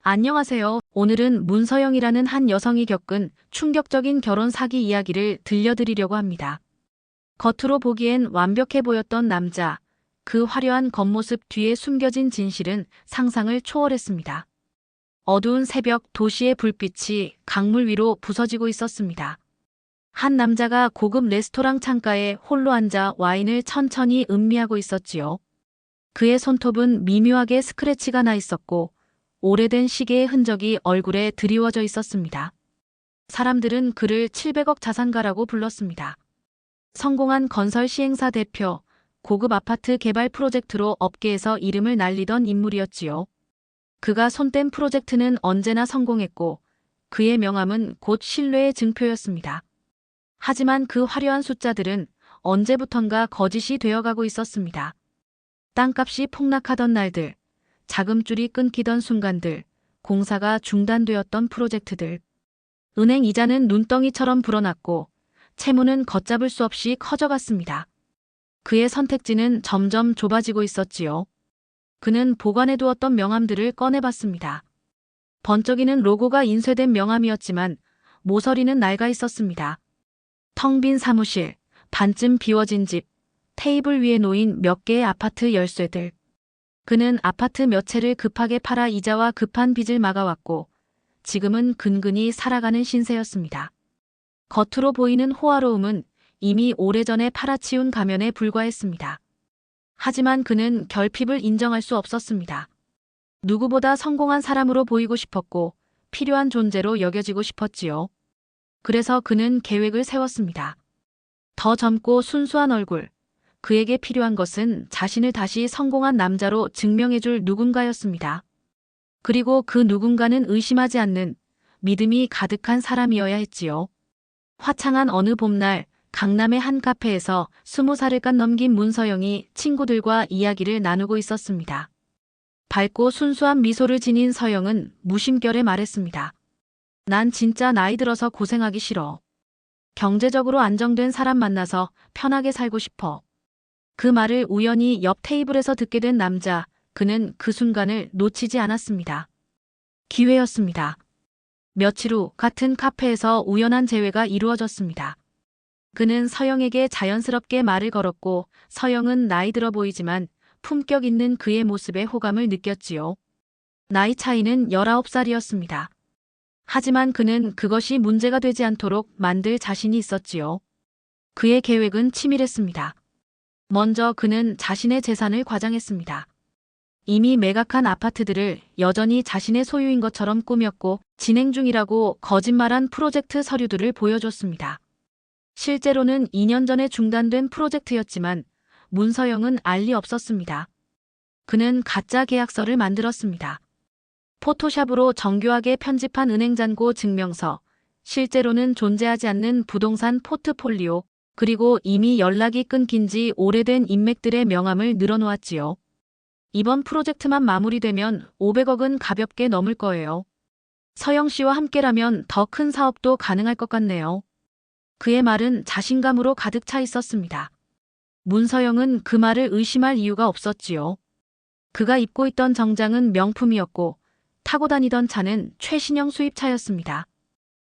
안녕하세요. 오늘은 문서영이라는 한 여성이 겪은 충격적인 결혼 사기 이야기를 들려드리려고 합니다. 겉으로 보기엔 완벽해 보였던 남자, 그 화려한 겉모습 뒤에 숨겨진 진실은 상상을 초월했습니다. 어두운 새벽 도시의 불빛이 강물 위로 부서지고 있었습니다. 한 남자가 고급 레스토랑 창가에 홀로 앉아 와인을 천천히 음미하고 있었지요. 그의 손톱은 미묘하게 스크래치가 나 있었고 오래된 시계의 흔적이 얼굴에 드리워져 있었습니다. 사람들은 그를 700억 자산가라고 불렀습니다. 성공한 건설 시행사 대표, 고급 아파트 개발 프로젝트로 업계에서 이름을 날리던 인물이었지요. 그가 손댄 프로젝트는 언제나 성공했고 그의 명함은 곧 신뢰의 증표였습니다. 하지만 그 화려한 숫자들은 언제부턴가 거짓이 되어가고 있었습니다. 땅값이 폭락하던 날들, 자금줄이 끊기던 순간들, 공사가 중단되었던 프로젝트들. 은행 이자는 눈덩이처럼 불어났고 채무는 걷잡을 수 없이 커져갔습니다. 그의 선택지는 점점 좁아지고 있었지요. 그는 보관해두었던 명함들을 꺼내봤습니다. 번쩍이는 로고가 인쇄된 명함이었지만 모서리는 낡아 있었습니다. 텅 빈 사무실, 반쯤 비워진 집, 테이블 위에 놓인 몇 개의 아파트 열쇠들. 그는 아파트 몇 채를 급하게 팔아 이자와 급한 빚을 막아왔고 지금은 근근히 살아가는 신세였습니다. 겉으로 보이는 호화로움은 이미 오래전에 팔아치운 가면에 불과했습니다. 하지만 그는 결핍을 인정할 수 없었습니다. 누구보다 성공한 사람으로 보이고 싶었고 필요한 존재로 여겨지고 싶었지요. 그래서 그는 계획을 세웠습니다. 더 젊고 순수한 얼굴, 그에게 필요한 것은 자신을 다시 성공한 남자로 증명해줄 누군가였습니다. 그리고 그 누군가는 의심하지 않는 믿음이 가득한 사람이어야 했지요. 화창한 어느 봄날 강남의 한 카페에서 20살을 깐 넘긴 문서영이 친구들과 이야기를 나누고 있었습니다. 밝고 순수한 미소를 지닌 서영은 무심결에 말했습니다. 난 진짜 나이 들어서 고생하기 싫어. 경제적으로 안정된 사람 만나서 편하게 살고 싶어. 그 말을 우연히 옆 테이블에서 듣게 된 남자, 그는 그 순간을 놓치지 않았습니다. 기회였습니다. 며칠 후 같은 카페에서 우연한 재회가 이루어졌습니다. 그는 서영에게 자연스럽게 말을 걸었고 서영은 나이 들어 보이지만 품격 있는 그의 모습에 호감을 느꼈지요. 나이 차이는 19살이었습니다. 하지만 그는 그것이 문제가 되지 않도록 만들 자신이 있었지요. 그의 계획은 치밀했습니다. 먼저 그는 자신의 재산을 과장했습니다. 이미 매각한 아파트들을 여전히 자신의 소유인 것처럼 꾸몄고 진행 중이라고 거짓말한 프로젝트 서류들을 보여줬습니다. 실제로는 2년 전에 중단된 프로젝트였지만 문서영은 알 리 없었습니다. 그는 가짜 계약서를 만들었습니다. 포토샵으로 정교하게 편집한 은행잔고 증명서, 실제로는 존재하지 않는 부동산 포트폴리오, 그리고 이미 연락이 끊긴 지 오래된 인맥들의 명함을 늘어놓았지요. 이번 프로젝트만 마무리되면 500억은 가볍게 넘을 거예요. 서영 씨와 함께라면 더 큰 사업도 가능할 것 같네요. 그의 말은 자신감으로 가득 차 있었습니다. 문서영은 그 말을 의심할 이유가 없었지요. 그가 입고 있던 정장은 명품이었고 타고 다니던 차는 최신형 수입차였습니다.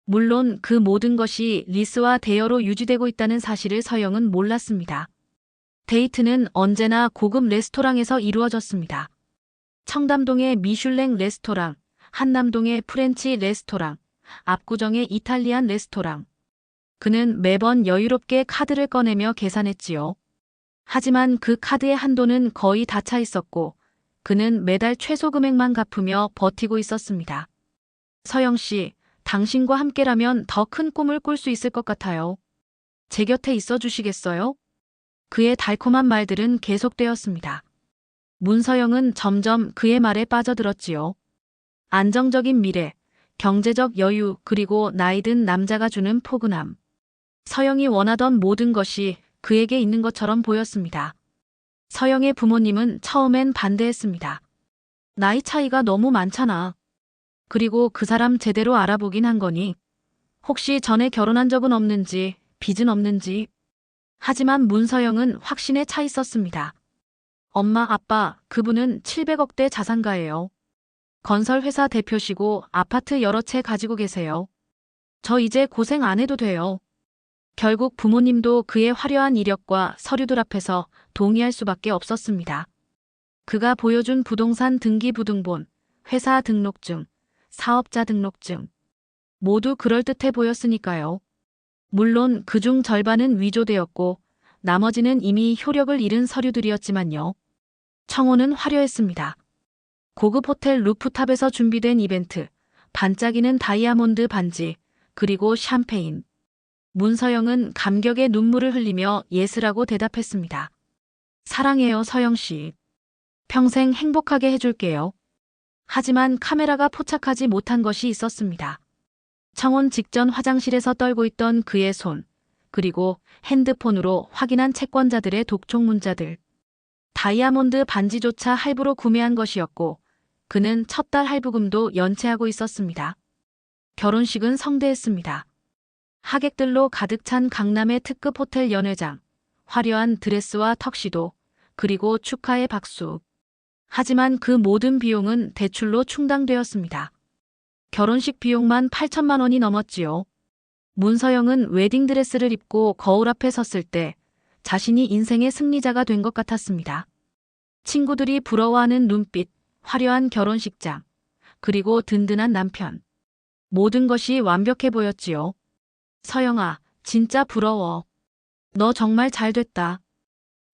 물론 그 모든 것이 리스와 대여로 유지되고 있다는 사실을 서영은 몰랐습니다. 데이트는 언제나 고급 레스토랑에서 이루어졌습니다. 청담동의 미슐랭 레스토랑, 한남동의 프렌치 레스토랑, 압구정의 이탈리안 레스토랑. 그는 매번 여유롭게 카드를 꺼내며 계산했지요. 하지만 그 카드의 한도는 거의 다 차 있었고 그는 매달 최소 금액만 갚으며 버티고 있었습니다. 서영 씨, 당신과 함께라면 더 큰 꿈을 꿀 수 있을 것 같아요. 제 곁에 있어 주시겠어요? 그의 달콤한 말들은 계속되었습니다. 문서영은 점점 그의 말에 빠져들었지요. 안정적인 미래, 경제적 여유, 그리고 나이 든 남자가 주는 포근함. 서영이 원하던 모든 것이 그에게 있는 것처럼 보였습니다. 서영의 부모님은 처음엔 반대했습니다. 나이 차이가 너무 많잖아. 그리고 그 사람 제대로 알아보긴 한 거니? 혹시 전에 결혼한 적은 없는지, 빚은 없는지? 하지만 문서영은 확신에 차 있었습니다. 엄마, 아빠, 그분은 700억대 자산가예요. 건설회사 대표시고 아파트 여러 채 가지고 계세요. 저 이제 고생 안 해도 돼요. 결국 부모님도 그의 화려한 이력과 서류들 앞에서 동의할 수밖에 없었습니다. 그가 보여준 부동산 등기부등본, 회사 등록증, 사업자 등록증. 모두 그럴듯해 보였으니까요. 물론 그중 절반은 위조되었고 나머지는 이미 효력을 잃은 서류들이었지만요. 청혼은 화려했습니다. 고급 호텔 루프탑에서 준비된 이벤트, 반짝이는 다이아몬드 반지, 그리고 샴페인. 문서영은 감격의 눈물을 흘리며 예스라고 대답했습니다. 사랑해요, 서영 씨. 평생 행복하게 해줄게요. 하지만 카메라가 포착하지 못한 것이 있었습니다. 청혼 직전 화장실에서 떨고 있던 그의 손, 그리고 핸드폰으로 확인한 채권자들의 독촉 문자들. 다이아몬드 반지조차 할부로 구매한 것이었고 그는 첫 달 할부금도 연체하고 있었습니다. 결혼식은 성대했습니다. 하객들로 가득 찬 강남의 특급 호텔 연회장, 화려한 드레스와 턱시도, 그리고 축하의 박수. 하지만 그 모든 비용은 대출로 충당되었습니다. 결혼식 비용만 8천만 원이 넘었지요. 문서영은 웨딩드레스를 입고 거울 앞에 섰을 때 자신이 인생의 승리자가 된 것 같았습니다. 친구들이 부러워하는 눈빛, 화려한 결혼식장, 그리고 든든한 남편. 모든 것이 완벽해 보였지요. 서영아, 진짜 부러워. 너 정말 잘 됐다.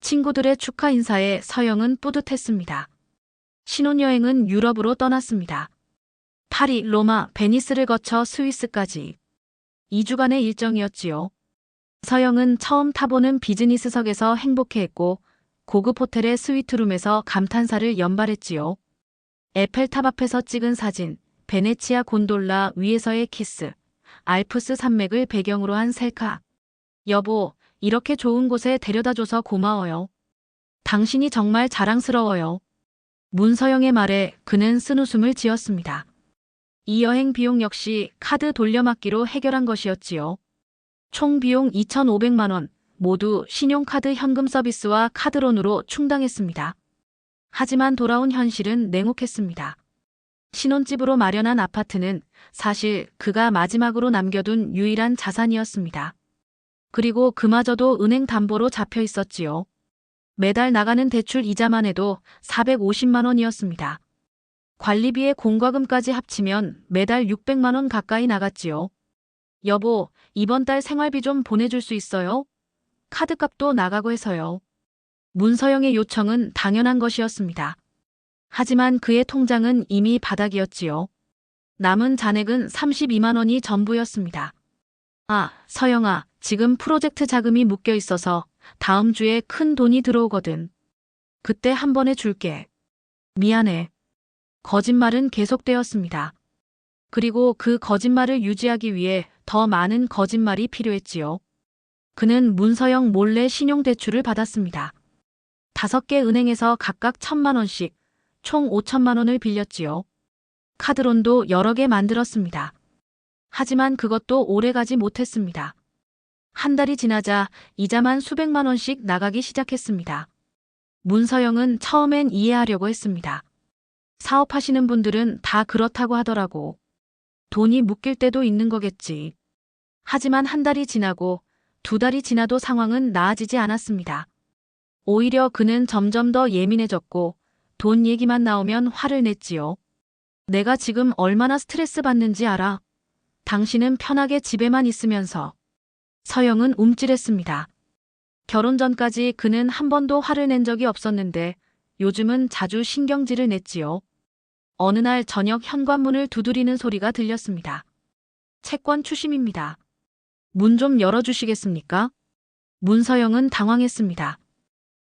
친구들의 축하 인사에 서영은 뿌듯했습니다. 신혼여행은 유럽으로 떠났습니다. 파리, 로마, 베니스를 거쳐 스위스까지. 2주간의 일정이었지요. 서영은 처음 타보는 비즈니스석에서 행복해했고 고급 호텔의 스위트룸에서 감탄사를 연발했지요. 에펠탑 앞에서 찍은 사진, 베네치아 곤돌라 위에서의 키스, 알프스 산맥을 배경으로 한 셀카. 여보, 이렇게 좋은 곳에 데려다줘서 고마워요. 당신이 정말 자랑스러워요. 문서영의 말에 그는 쓴웃음을 지었습니다. 이 여행 비용 역시 카드 돌려막기로 해결한 것이었지요. 총 비용 2,500만 원, 모두 신용카드 현금 서비스와 카드론으로 충당했습니다. 하지만 돌아온 현실은 냉혹했습니다. 신혼집으로 마련한 아파트는 사실 그가 마지막으로 남겨둔 유일한 자산이었습니다. 그리고 그마저도 은행 담보로 잡혀 있었지요. 매달 나가는 대출 이자만 해도 450만 원이었습니다. 관리비의 공과금까지 합치면 매달 600만 원 가까이 나갔지요. 여보, 이번 달 생활비 좀 보내줄 수 있어요? 카드값도 나가고 해서요. 문서영의 요청은 당연한 것이었습니다. 하지만 그의 통장은 이미 바닥이었지요. 남은 잔액은 32만 원이 전부였습니다. 아, 서영아, 지금 프로젝트 자금이 묶여 있어서 다음 주에 큰 돈이 들어오거든. 그때 한 번에 줄게. 미안해. 거짓말은 계속되었습니다. 그리고 그 거짓말을 유지하기 위해 더 많은 거짓말이 필요했지요. 그는 문서영 몰래 신용대출을 받았습니다. 5개 은행에서 각각 1,000만 원씩, 총 5천만 원을 빌렸지요. 카드론도 여러 개 만들었습니다. 하지만 그것도 오래가지 못했습니다. 한 달이 지나자 이자만 수백만 원씩 나가기 시작했습니다. 문서영은 처음엔 이해하려고 했습니다. 사업하시는 분들은 다 그렇다고 하더라고. 돈이 묶일 때도 있는 거겠지. 하지만 한 달이 지나고 2달이 지나도 상황은 나아지지 않았습니다. 오히려 그는 점점 더 예민해졌고 돈 얘기만 나오면 화를 냈지요. 내가 지금 얼마나 스트레스 받는지 알아? 당신은 편하게 집에만 있으면서. 서영은 움찔했습니다. 결혼 전까지 그는 한 번도 화를 낸 적이 없었는데 요즘은 자주 신경질을 냈지요. 어느 날 저녁 현관문을 두드리는 소리가 들렸습니다. 채권 추심입니다. 문 좀 열어주시겠습니까? 문서영은 당황했습니다.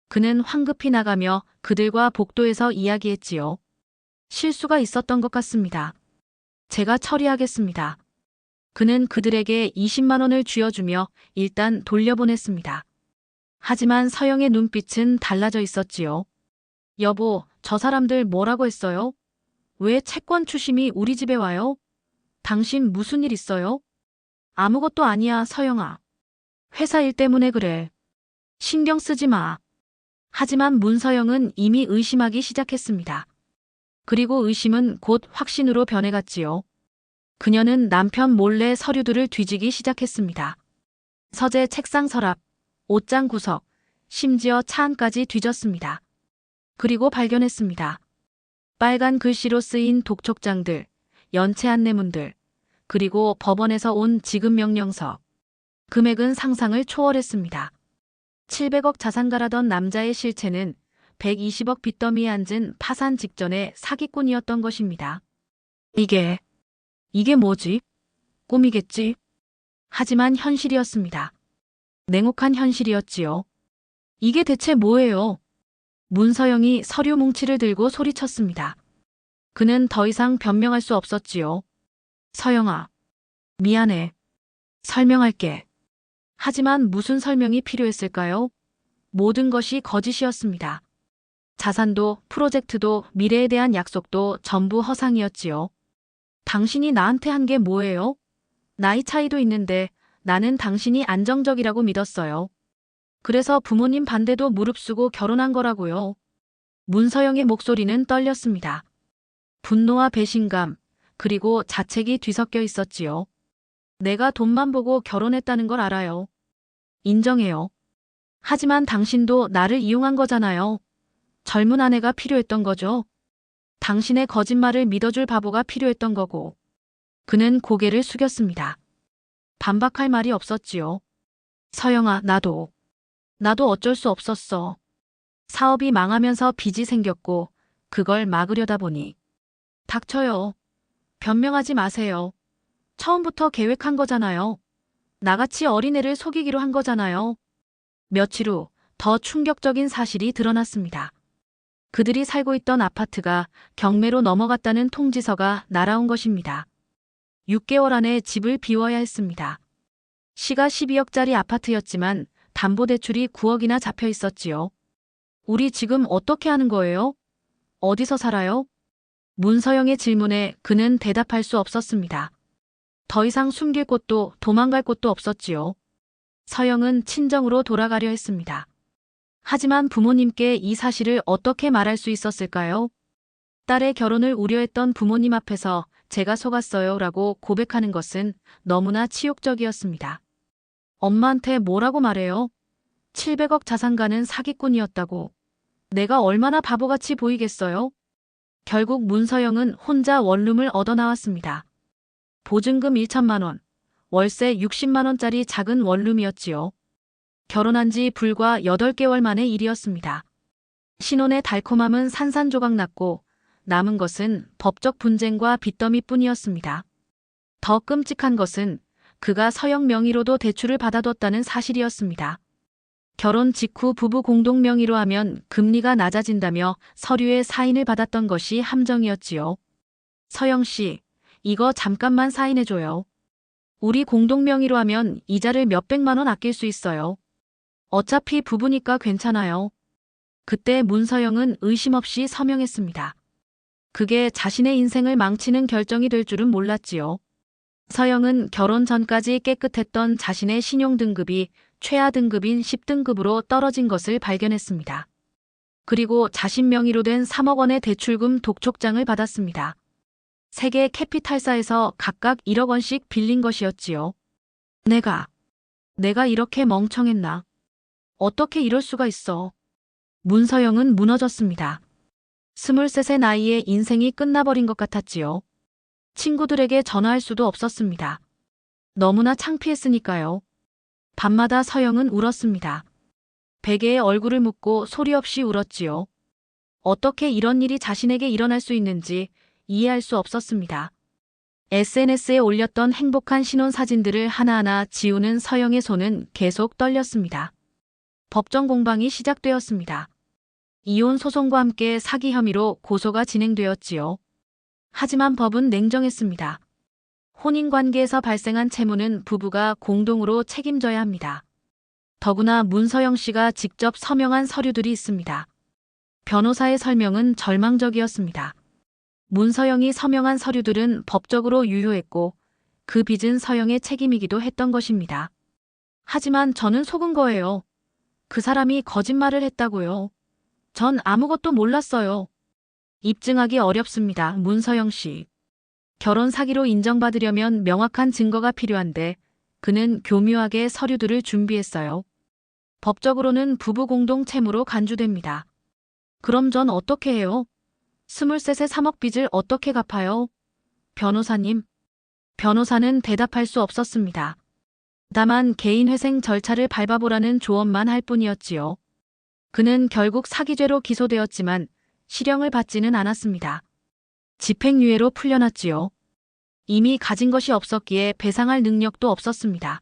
그는 황급히 나가며 그들과 복도에서 이야기했지요. 실수가 있었던 것 같습니다. 제가 처리하겠습니다. 그는 그들에게 20만 원을 쥐어주며 일단 돌려보냈습니다. 하지만 서영의 눈빛은 달라져 있었지요. 여보, 저 사람들 뭐라고 했어요? 왜 채권 추심이 우리 집에 와요? 당신 무슨 일 있어요? 아무것도 아니야, 서영아. 회사 일 때문에 그래. 신경 쓰지 마. 하지만 문서영은 이미 의심하기 시작했습니다. 그리고 의심은 곧 확신으로 변해갔지요. 그녀는 남편 몰래 서류들을 뒤지기 시작했습니다. 서재 책상 서랍, 옷장 구석, 심지어 차 안까지 뒤졌습니다. 그리고 발견했습니다. 빨간 글씨로 쓰인 독촉장들, 연체 안내문들, 그리고 법원에서 온 지급명령서. 금액은 상상을 초월했습니다. 700억 자산가라던 남자의 실체는 120억 빚더미에 앉은 파산 직전의 사기꾼이었던 것입니다. 이게 뭐지? 꿈이겠지? 하지만 현실이었습니다. 냉혹한 현실이었지요. 이게 대체 뭐예요? 문서영이 서류 뭉치를 들고 소리쳤습니다. 그는 더 이상 변명할 수 없었지요. 서영아, 미안해. 설명할게. 하지만 무슨 설명이 필요했을까요? 모든 것이 거짓이었습니다. 자산도, 프로젝트도, 미래에 대한 약속도 전부 허상이었지요. 당신이 나한테 한 게 뭐예요? 나이 차이도 있는데 나는 당신이 안정적이라고 믿었어요. 그래서 부모님 반대도 무릅쓰고 결혼한 거라고요. 문서영의 목소리는 떨렸습니다. 분노와 배신감, 그리고 자책이 뒤섞여 있었지요. 내가 돈만 보고 결혼했다는 걸 알아요. 인정해요. 하지만 당신도 나를 이용한 거잖아요. 젊은 아내가 필요했던 거죠. 당신의 거짓말을 믿어줄 바보가 필요했던 거고. 그는 고개를 숙였습니다. 반박할 말이 없었지요. 서영아, 나도 어쩔 수 없었어. 사업이 망하면서 빚이 생겼고 그걸 막으려다 보니. 닥쳐요. 변명하지 마세요. 처음부터 계획한 거잖아요. 나같이 어린애를 속이기로 한 거잖아요. 며칠 후 더 충격적인 사실이 드러났습니다. 그들이 살고 있던 아파트가 경매로 넘어갔다는 통지서가 날아온 것입니다. 6개월 안에 집을 비워야 했습니다. 시가 12억짜리 아파트였지만 담보대출이 9억이나 잡혀 있었지요. 우리 지금 어떻게 하는 거예요? 어디서 살아요? 문서영의 질문에 그는 대답할 수 없었습니다. 더 이상 숨길 곳도 도망갈 곳도 없었지요. 서영은 친정으로 돌아가려 했습니다. 하지만 부모님께 이 사실을 어떻게 말할 수 있었을까요? 딸의 결혼을 우려했던 부모님 앞에서 제가 속았어요 라고 고백하는 것은 너무나 치욕적이었습니다. 엄마한테 뭐라고 말해요? 700억 자산가는 사기꾼이었다고. 내가 얼마나 바보같이 보이겠어요? 결국 문서영은 혼자 원룸을 얻어 나왔습니다. 보증금 1천만 원, 월세 60만 원짜리 작은 원룸이었지요. 결혼한 지 불과 8개월 만의 일이었습니다. 신혼의 달콤함은 산산조각 났고 남은 것은 법적 분쟁과 빚더미뿐이었습니다. 더 끔찍한 것은 그가 서영 명의로도 대출을 받아뒀다는 사실이었습니다. 결혼 직후 부부 공동 명의로 하면 금리가 낮아진다며 서류에 사인을 받았던 것이 함정이었지요. 서영 씨, 이거 잠깐만 사인해줘요. 우리 공동 명의로 하면 이자를 몇백만 원 아낄 수 있어요. 어차피 부부니까 괜찮아요. 그때 문서영은 의심 없이 서명했습니다. 그게 자신의 인생을 망치는 결정이 될 줄은 몰랐지요. 서영은 결혼 전까지 깨끗했던 자신의 신용등급이 최하 등급인 10등급으로 떨어진 것을 발견했습니다. 그리고 자신 명의로 된 3억 원의 대출금 독촉장을 받았습니다. 세계 캐피탈사에서 각각 1억 원씩 빌린 것이었지요. 내가 이렇게 멍청했나? 어떻게 이럴 수가 있어? 문서영은 무너졌습니다. 23세 나이에 인생이 끝나버린 것 같았지요. 친구들에게 전화할 수도 없었습니다. 너무나 창피했으니까요. 밤마다 서영은 울었습니다. 베개에 얼굴을 묻고 소리 없이 울었지요. 어떻게 이런 일이 자신에게 일어날 수 있는지 이해할 수 없었습니다. SNS에 올렸던 행복한 신혼 사진들을 하나하나 지우는 서영의 손은 계속 떨렸습니다. 법정 공방이 시작되었습니다. 이혼 소송과 함께 사기 혐의로 고소가 진행되었지요. 하지만 법은 냉정했습니다. 혼인관계에서 발생한 채무는 부부가 공동으로 책임져야 합니다. 더구나 문서영 씨가 직접 서명한 서류들이 있습니다. 변호사의 설명은 절망적이었습니다. 문서영이 서명한 서류들은 법적으로 유효했고 그 빚은 서영의 책임이기도 했던 것입니다. 하지만 저는 속은 거예요. 그 사람이 거짓말을 했다고요. 전 아무것도 몰랐어요. 입증하기 어렵습니다. 문서영 씨. 결혼 사기로 인정받으려면 명확한 증거가 필요한데 그는 교묘하게 서류들을 준비했어요. 법적으로는 부부 공동 채무로 간주됩니다. 그럼 전 어떻게 해요? 23세 3억 빚을 어떻게 갚아요? 변호사님. 변호사는 대답할 수 없었습니다. 다만 개인회생 절차를 밟아보라는 조언만 할 뿐이었지요. 그는 결국 사기죄로 기소되었지만 실형을 받지는 않았습니다. 집행유예로 풀려났지요. 이미 가진 것이 없었기에 배상할 능력도 없었습니다.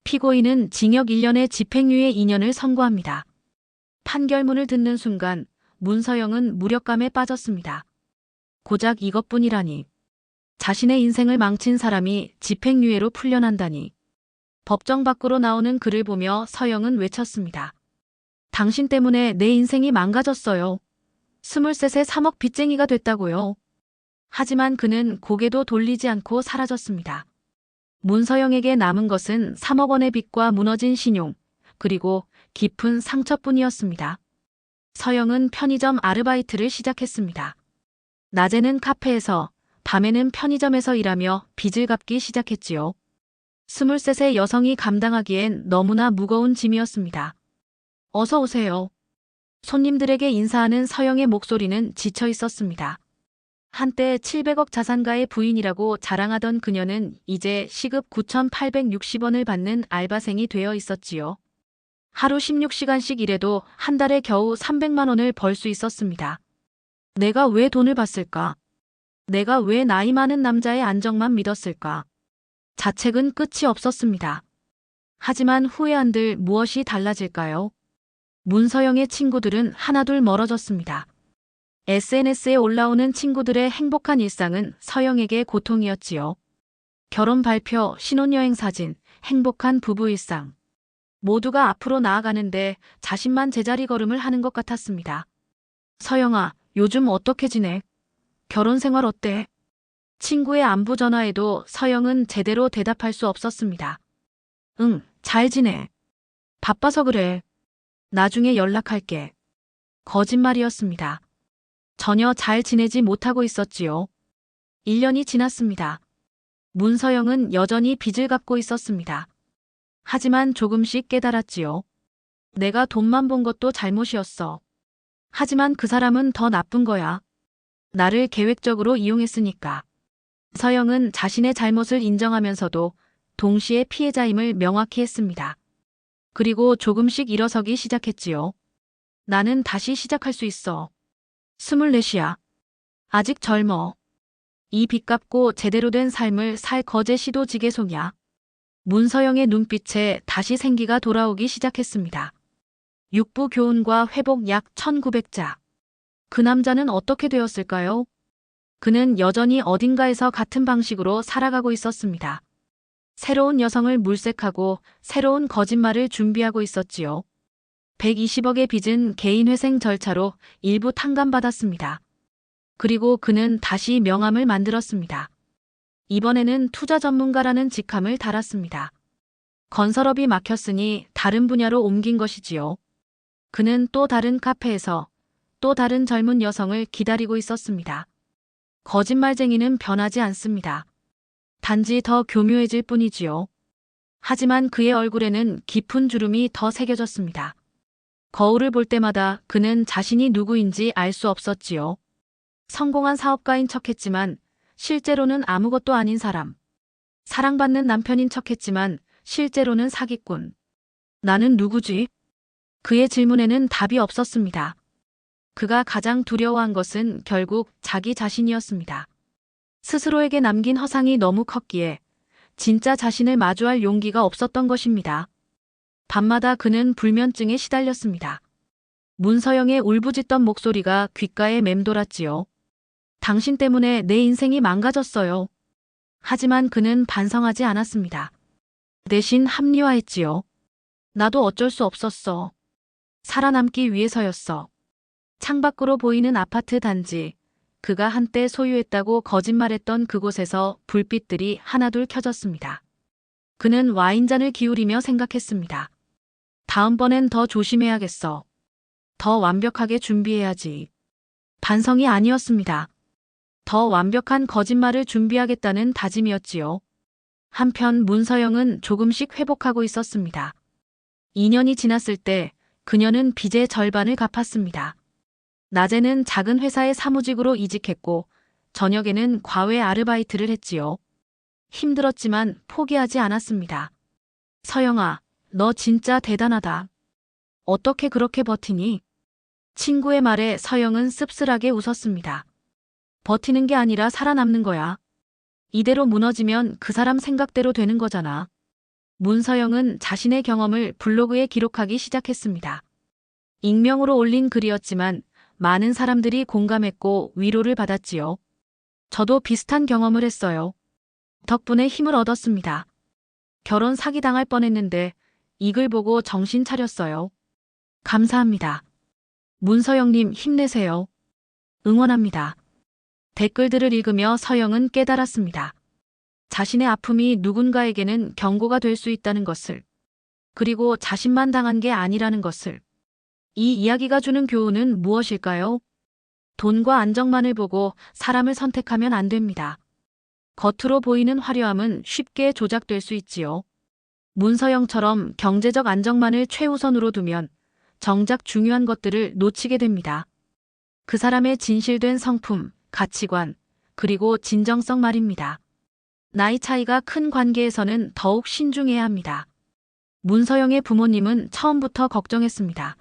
피고인은 징역 1년에 집행유예 2년을 선고합니다. 판결문을 듣는 순간 문서영은 무력감에 빠졌습니다. 고작 이것뿐이라니. 자신의 인생을 망친 사람이 집행유예로 풀려난다니. 법정 밖으로 나오는 그를 보며 서영은 외쳤습니다. 당신 때문에 내 인생이 망가졌어요. 23세 3억 빚쟁이가 됐다고요. 하지만 그는 고개도 돌리지 않고 사라졌습니다. 문서영에게 남은 것은 3억 원의 빚과 무너진 신용, 그리고 깊은 상처뿐이었습니다. 서영은 편의점 아르바이트를 시작했습니다. 낮에는 카페에서, 밤에는 편의점에서 일하며 빚을 갚기 시작했지요. 23세 여성이 감당하기엔 너무나 무거운 짐이었습니다. 어서 오세요. 손님들에게 인사하는 서영의 목소리는 지쳐 있었습니다. 한때 700억 자산가의 부인이라고 자랑하던 그녀는 이제 시급 9,860원을 받는 알바생이 되어 있었지요. 하루 16시간씩 일해도 한 달에 겨우 300만 원을 벌 수 있었습니다. 내가 왜 돈을 받을까? 내가 왜 나이 많은 남자의 안정만 믿었을까? 자책은 끝이 없었습니다. 하지만 후회한들 무엇이 달라질까요? 문서영의 친구들은 하나둘 멀어졌습니다. SNS에 올라오는 친구들의 행복한 일상은 서영에게 고통이었지요. 결혼 발표, 신혼여행 사진, 행복한 부부 일상. 모두가 앞으로 나아가는데 자신만 제자리 걸음을 하는 것 같았습니다. 서영아, 요즘 어떻게 지내? 결혼 생활 어때? 친구의 안부 전화에도 서영은 제대로 대답할 수 없었습니다. 응, 잘 지내. 바빠서 그래. 나중에 연락할게. 거짓말이었습니다. 전혀 잘 지내지 못하고 있었지요. 1년이 지났습니다. 문서영은 여전히 빚을 갚고 있었습니다. 하지만 조금씩 깨달았지요. 내가 돈만 본 것도 잘못이었어. 하지만 그 사람은 더 나쁜 거야. 나를 계획적으로 이용했으니까. 서영은 자신의 잘못을 인정하면서도 동시에 피해자임을 명확히 했습니다. 그리고 조금씩 일어서기 시작했지요. 나는 다시 시작할 수 있어. 24이야. 아직 젊어. 이 빚 갚고 제대로 된 삶을 살 거제 시도지계송이야. 문서영의 눈빛에 다시 생기가 돌아오기 시작했습니다. 육부 교훈과 회복 약 1900자. 그 남자는 어떻게 되었을까요? 그는 여전히 어딘가에서 같은 방식으로 살아가고 있었습니다. 새로운 여성을 물색하고 새로운 거짓말을 준비하고 있었지요. 120억의 빚은 개인회생 절차로 일부 탕감받았습니다. 그리고 그는 다시 명함을 만들었습니다. 이번에는 투자 전문가라는 직함을 달았습니다. 건설업이 막혔으니 다른 분야로 옮긴 것이지요. 그는 또 다른 카페에서 또 다른 젊은 여성을 기다리고 있었습니다. 거짓말쟁이는 변하지 않습니다. 단지 더 교묘해질 뿐이지요. 하지만 그의 얼굴에는 깊은 주름이 더 새겨졌습니다. 거울을 볼 때마다 그는 자신이 누구인지 알 수 없었지요. 성공한 사업가인 척했지만 실제로는 아무것도 아닌 사람. 사랑받는 남편인 척했지만 실제로는 사기꾼. 나는 누구지? 그의 질문에는 답이 없었습니다. 그가 가장 두려워한 것은 결국 자기 자신이었습니다. 스스로에게 남긴 허상이 너무 컸기에 진짜 자신을 마주할 용기가 없었던 것입니다. 밤마다 그는 불면증에 시달렸습니다. 문서영의 울부짖던 목소리가 귓가에 맴돌았지요. 당신 때문에 내 인생이 망가졌어요. 하지만 그는 반성하지 않았습니다. 대신 합리화했지요. 나도 어쩔 수 없었어. 살아남기 위해서였어. 창밖으로 보이는 아파트 단지, 그가 한때 소유했다고 거짓말했던 그곳에서 불빛들이 하나둘 켜졌습니다. 그는 와인잔을 기울이며 생각했습니다. 다음번엔 더 조심해야겠어. 더 완벽하게 준비해야지. 반성이 아니었습니다. 더 완벽한 거짓말을 준비하겠다는 다짐이었지요. 한편 문서영은 조금씩 회복하고 있었습니다. 2년이 지났을 때 그녀는 빚의 절반을 갚았습니다. 낮에는 작은 회사의 사무직으로 이직했고 저녁에는 과외 아르바이트를 했지요. 힘들었지만 포기하지 않았습니다. 서영아, 너 진짜 대단하다. 어떻게 그렇게 버티니? 친구의 말에 서영은 씁쓸하게 웃었습니다. 버티는 게 아니라 살아남는 거야. 이대로 무너지면 그 사람 생각대로 되는 거잖아. 문서영은 자신의 경험을 블로그에 기록하기 시작했습니다. 익명으로 올린 글이었지만 많은 사람들이 공감했고 위로를 받았지요. 저도 비슷한 경험을 했어요. 덕분에 힘을 얻었습니다. 결혼 사기당할 뻔했는데 이 글 보고 정신 차렸어요. 감사합니다. 문서영님 힘내세요. 응원합니다. 댓글들을 읽으며 서영은 깨달았습니다. 자신의 아픔이 누군가에게는 경고가 될 수 있다는 것을, 그리고 자신만 당한 게 아니라는 것을. 이 이야기가 주는 교훈은 무엇일까요? 돈과 안정만을 보고 사람을 선택하면 안 됩니다. 겉으로 보이는 화려함은 쉽게 조작될 수 있지요. 문서영처럼 경제적 안정만을 최우선으로 두면 정작 중요한 것들을 놓치게 됩니다. 그 사람의 진실된 성품, 가치관, 그리고 진정성 말입니다. 나이 차이가 큰 관계에서는 더욱 신중해야 합니다. 문서영의 부모님은 처음부터 걱정했습니다.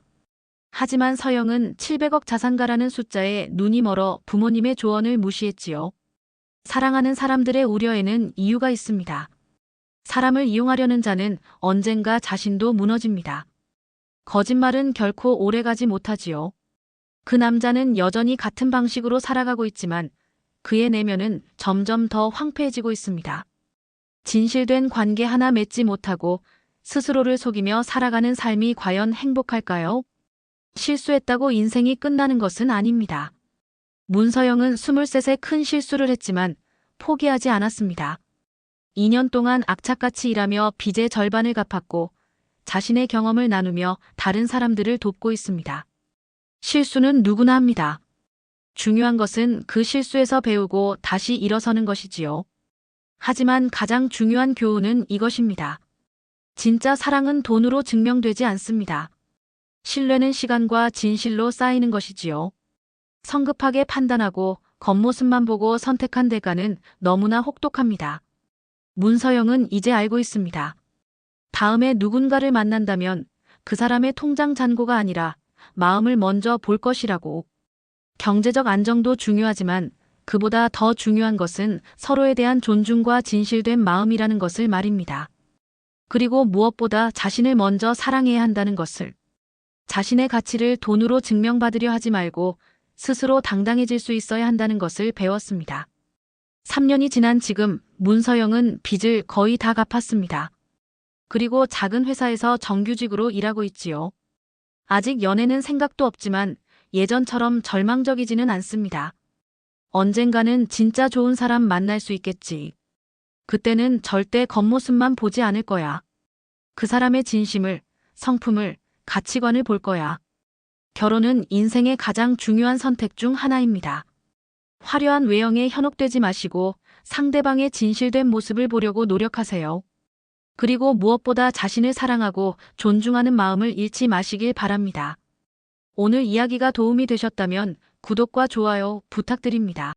하지만 서영은 700억 자산가라는 숫자에 눈이 멀어 부모님의 조언을 무시했지요. 사랑하는 사람들의 우려에는 이유가 있습니다. 사람을 이용하려는 자는 언젠가 자신도 무너집니다. 거짓말은 결코 오래가지 못하지요. 그 남자는 여전히 같은 방식으로 살아가고 있지만 그의 내면은 점점 더 황폐해지고 있습니다. 진실된 관계 하나 맺지 못하고 스스로를 속이며 살아가는 삶이 과연 행복할까요? 실수했다고 인생이 끝나는 것은 아닙니다. 문서영은 23세 큰 실수를 했지만 포기하지 않았습니다. 2년 동안 악착같이 일하며 빚의 절반을 갚았고 자신의 경험을 나누며 다른 사람들을 돕고 있습니다. 실수는 누구나 합니다. 중요한 것은 그 실수에서 배우고 다시 일어서는 것이지요. 하지만 가장 중요한 교훈은 이것입니다. 진짜 사랑은 돈으로 증명되지 않습니다. 신뢰는 시간과 진실로 쌓이는 것이지요. 성급하게 판단하고 겉모습만 보고 선택한 대가는 너무나 혹독합니다. 문서영은 이제 알고 있습니다. 다음에 누군가를 만난다면 그 사람의 통장 잔고가 아니라 마음을 먼저 볼 것이라고. 경제적 안정도 중요하지만 그보다 더 중요한 것은 서로에 대한 존중과 진실된 마음이라는 것을 말입니다. 그리고 무엇보다 자신을 먼저 사랑해야 한다는 것을. 자신의 가치를 돈으로 증명받으려 하지 말고 스스로 당당해질 수 있어야 한다는 것을 배웠습니다. 3년이 지난 지금 문서영은 빚을 거의 다 갚았습니다. 그리고 작은 회사에서 정규직으로 일하고 있지요. 아직 연애는 생각도 없지만 예전처럼 절망적이지는 않습니다. 언젠가는 진짜 좋은 사람 만날 수 있겠지. 그때는 절대 겉모습만 보지 않을 거야. 그 사람의 진심을, 성품을, 가치관을 볼 거야. 결혼은 인생의 가장 중요한 선택 중 하나입니다. 화려한 외형에 현혹되지 마시고 상대방의 진실된 모습을 보려고 노력하세요. 그리고 무엇보다 자신을 사랑하고 존중하는 마음을 잃지 마시길 바랍니다. 오늘 이야기가 도움이 되셨다면 구독과 좋아요 부탁드립니다.